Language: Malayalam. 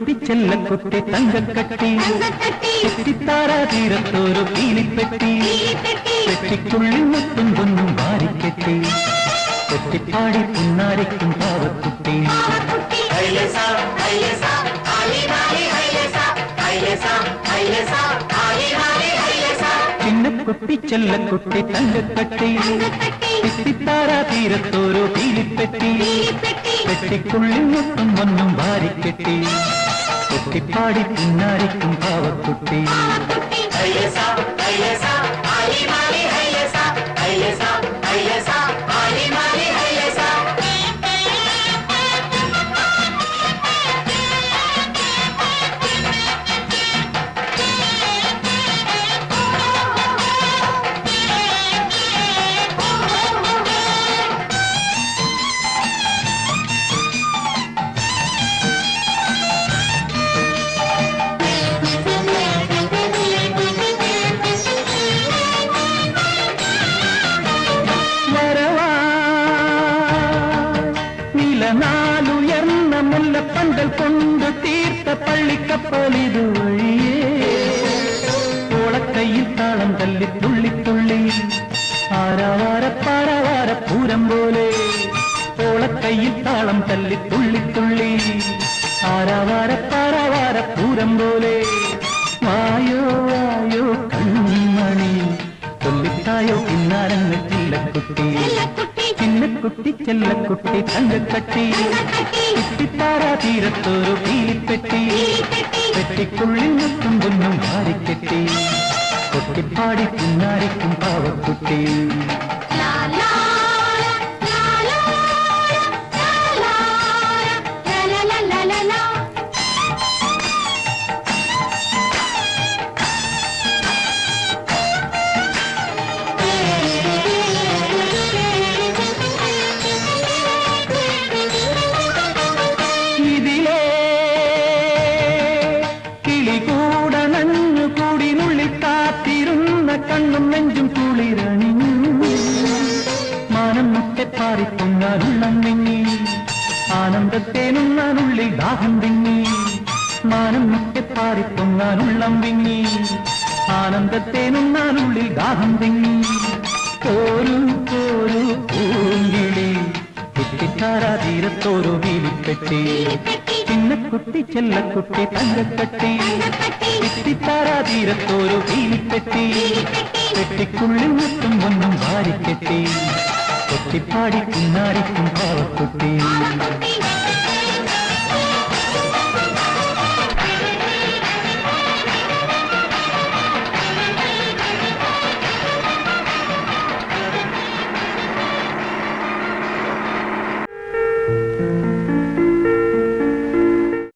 കുട്ടി ചെല്ലക്കുട്ടി തങ്കക്കട്ടി താരാതീരത്തോരു പീലിപ്പെട്ടി പെട്ടിക്കുള്ളിൽ മുത്തും പൊന്നും വാരിക്കെട്ടി പെട്ടിപ്പാടി പുന്നാരിക്കും പാവക്കുട്ടി ചിന്നക്കുട്ടി ചെല്ലക്കുട്ടി തങ്കക്കട്ടി താരാതീരത്തോരു പീലിപ്പെട്ടി പെട്ടിക്കുള്ളിൽ മുത്തും പൊന്നും വാരിക്കെട്ടി പെട്ടിപ്പാടി പുന്നാരിക്കും പാവക്കുട്ടി നാലുയർന്ന മുല്ലപ്പന്തൽ കൊണ്ട് തീർത്ത പള്ളിക്കപ്പലിതു വഴിയേ ഓളക്കൈയിൽ താളം തല്ലി തുള്ളിത്തുള്ളി ആരാവാര പാരാവാര പൂരം പോലെ ഓളക്കൈയിൽ താളം തല്ലി തുള്ളിത്തുള്ളി ആരാവാര പാരാവാര പൂരം പോലെ വായോ വായോ കൺമണി കൊല്ലിത്തായോ പിന്നാരങ്ങൾ ചില്ലക്കുട്ടി ചിന്നക്കുട്ടി ചെല്ലക്കുട്ടി തങ്കക്കട്ടി താരാതീരത്തോരു പീലിപ്പെട്ടി പെട്ടിക്കുള്ളിൽ മുത്തും പൊന്നും വാരിക്കെട്ടി കൊട്ടിപ്പാടി പുന്നാരിക്കും പാവക്കുട്ടി കണ്ണും നെഞ്ചും കുളിരണിഞ്ഞു മാനം മുട്ടെ പാറിപ്പൊങ്ങാനുള്ളം വിങ്ങി ആനന്ദത്തേനുള്ളാനുള്ളിൽ ദാഹം വിങ്ങി മാനം മുട്ടെ പാറിപ്പൊങ്ങാനുള്ളം വിങ്ങി ആനന്ദത്തേനുള്ളാനുള്ളിൽ ദാഹം വിങ്ങി ഒരു ഒരു പൂങ്കിളി കുട്ടിത്താരാതീരത്തോരോ വീലിപ്പെട്ടി ചിന്നക്കുട്ടി ചെല്ലക്കുട്ടി തങ്കക്കട്ടി താരാതീരത്തോരു പീലിപ്പെട്ടി പെട്ടിക്കുള്ളിൽ മുത്തും പൊന്നും വാരിക്കെട്ടി കൊട്ടിപ്പാടി പിന്നാരിക്കും പാവക്കുട്ടി